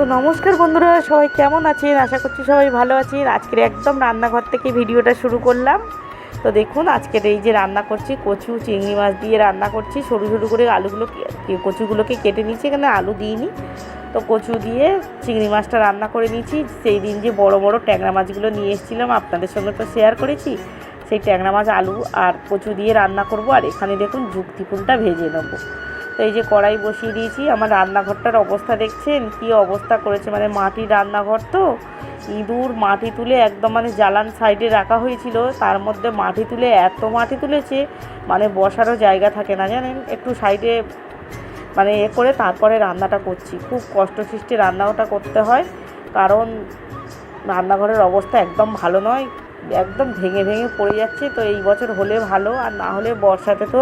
তো নমস্কার বন্ধুরা, সবাই কেমন আছেন? আশা করছি সবাই ভালো আছেন। আজকের একদম রান্নাঘর থেকে ভিডিওটা শুরু করলাম। তো দেখুন, আজকের এই যে রান্না করছি, কচু চিংড়ি মাছ দিয়ে রান্না করছি। সরু সরু করে কচুগুলোকে কেটে নিচ্ছি, এখানে আলু দিইনি। তো কচু দিয়ে চিংড়ি মাছটা রান্না করে নিয়েছি। সেই দিন যে বড় বড় ট্যাংরা মাছগুলো নিয়ে এসেছিলাম, আপনাদের সঙ্গে তো শেয়ার করেছি। সেই ট্যাংরা মাছ আলু আর কচু দিয়ে রান্না করব। আর এখানে দেখুন যুক্তি ফুলটা ভেজে নেবো। তো এই যে কড়াই বসিয়ে দিয়েছি। আমার রান্নাঘরটার অবস্থা দেখছেন কি অবস্থা করেছে, মানে মাটির রান্নাঘর তো ইঁদুর মাটি তুলে একদম মানে জ্বালান সাইডে রাখা হয়েছিল, তার মধ্যে মাটি তুলে এত মাটি তুলেছে মানে বসারও জায়গা থাকে না জানেন। একটু সাইডে মানে করে তারপরে রান্নাটা করছি। খুব কষ্টসৃষ্টে রান্নাটা করতে হয়, কারণ রান্নাঘরের অবস্থা একদম ভালো নয়, একদম ভেঙে ভেঙে পড়ে যাচ্ছে। তো এই বছর হলে ভালো, আর না হলে বর্ষাতে তো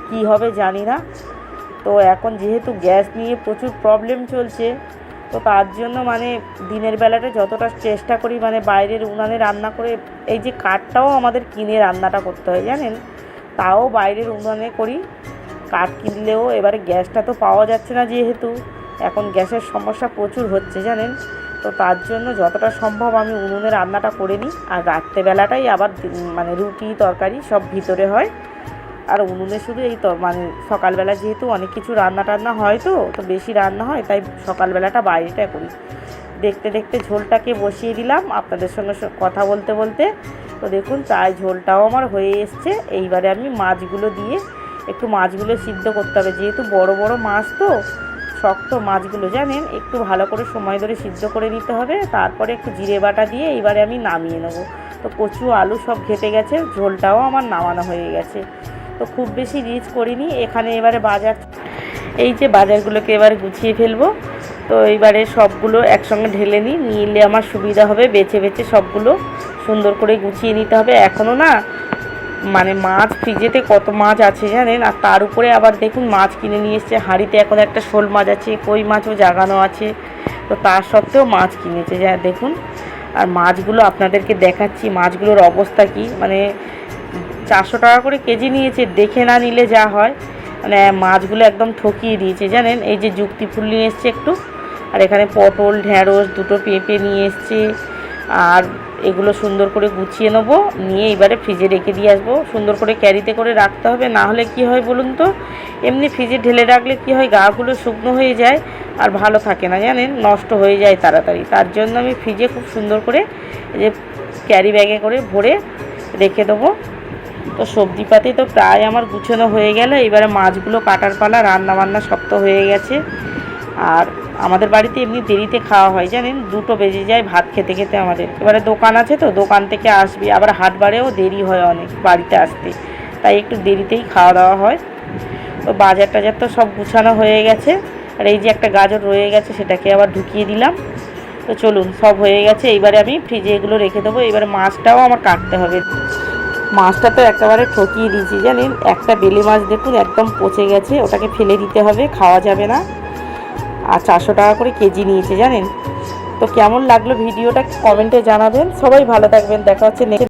কী হবে জানি না। তো এখন যেহেতু গ্যাস নিয়ে প্রচুর প্রবলেম চলছে, তো তার জন্য মানে দিনের বেলাটা যতটা চেষ্টা করি মানে বাইরের উনানে রান্না করে, এই যে কাঠটাও আমাদের কিনে রান্নাটা করতে হয় জানেন, তাও বাইরের উনানে করি। কাঠ কিনলেও এবারে গ্যাসটা তো পাওয়া যাচ্ছে না, যেহেতু এখন গ্যাসের সমস্যা প্রচুর হচ্ছে জানেন। তো তার জন্য যতটা সম্ভব আমি উনুনে রান্নাটা করে নিই। আর রাত্রেবেলাটাই আবার মানে রুটি তরকারি সব ভিতরে হয়, আর উনুনে শুধু এই তো মানে সকালবেলা যেহেতু অনেক কিছু রান্না টান্না হয়, তো বেশি রান্না হয়, তাই সকালবেলাটা বাইরেটা করি। দেখতে দেখতে ঝোলটাকে বসিয়ে দিলাম আপনাদের সঙ্গে কথা বলতে বলতে। তো দেখুন প্রায় ঝোলটাও আমার হয়ে এসছে। এইবারে আমি মাছগুলো দিয়ে একটু মাছগুলো সিদ্ধ করতে হবে, যেহেতু বড় বড় মাছ তো শক্ত মাছগুলো জানেন, একটু ভালো করে সময় ধরে সিদ্ধ করে নিতে হবে। তারপরে একটু জিরে বাটা দিয়ে এইবারে আমি নামিয়ে নেব। তো কচু আলু সব ঘেটে গেছে, ঝোলটাও আমার নামানো হয়ে গেছে। তো খুব বেশি রিচ করিনি এখানে। এবারে এই যে বাজারগুলোকে এবারে গুছিয়ে ফেলবো। তো এইবারে সবগুলো একসঙ্গে ঢেলে নিলে আমার সুবিধা হবে, বেছে বেছে সবগুলো সুন্দর করে গুছিয়ে নিতে হবে। এখনও না মানে মাছ ফ্রিজেতে কত মাছ আছে জানেন, আর তার উপরে আবার দেখুন মাছ কিনে নিয়ে এসছে হাঁড়িতে। এখন একটা শোল মাছ আছে, কই মাছও জাগানো আছে। তো তার সত্ত্বেও মাছ কিনেছে, যা দেখুন। আর মাছগুলো আপনাদেরকে দেখাচ্ছি, মাছগুলোর অবস্থা কি, মানে 400 টাকা করে কেজি নিয়েছে। দেখে না নিলে যা হয়, মানে মাছগুলো একদম ঠকিয়ে দিয়েছে জানেন। এই যে যুক্তি ফুল নিয়ে এসছে একটু, আর এখানে পটল ঢ্যাঁড়স দুটো পেঁপে নিয়ে এসছে। আর এগুলো সুন্দর করে গুছিয়ে নেবো, নিয়ে এবারে ফ্রিজে রেখে দিয়ে আসবো। সুন্দর করে ক্যারিতে করে রাখতে হবে, না হলে কি হয় বলুন তো, এমনি ফ্রিজে ঢেলে রাখলে কি হয়, গাগুলো শুকনো হয়ে যায় আর ভালো থাকে না জানেন, নষ্ট হয়ে যায় তাড়াতাড়ি। তার জন্য আমি ফ্রিজে খুব সুন্দর করে এই যে ক্যারি ব্যাগে করে ভরে রেখে দেবো। তো সবজিপাতি তো প্রায় আমার গুছানো হয়ে গেল। এবারে মাছগুলো কাটার পালা, রান্না বান্না সব তো হয়ে গেছে। আর আমাদের বাড়িতে এমনি দেরিতে খাওয়া হয় জানেন, 2টো বেজে যায় ভাত খেতে খেতে আমাদের। এবারে দোকান আছে, তো দোকান থেকে আসবে, আবার হাটবারেও দেরি হয় অনেক বাড়িতে আসতে, তাই একটু দেরিতেই খাওয়া দাওয়া হয়। তো বাজার টাজার তো সব গুছানো হয়ে গেছে। আর এই যে একটা গাজর রয়ে গেছে, সেটাকে আবার ঢুকিয়ে দিলাম। তো চলুন, সব হয়ে গেছে। এইবারে আমি ফ্রিজে এগুলো রেখে দেবো। এবারে মাছটাও আমার কাটতে হবে। মাছটা তো একেবারে ঠকিয়ে দিয়েছি জানেন। একটা বেলে মাছ দেখুন একদম পচে গেছে, ওটাকে ফেলে দিতে হবে, খাওয়া যাবে না। আর 400 টাকা করে কেজি নিয়েছে জানেন। তো কেমন লাগলো ভিডিওটা কমেন্টে জানাবেন। সবাই ভালো থাকবেন, দেখা হচ্ছে নেক্সট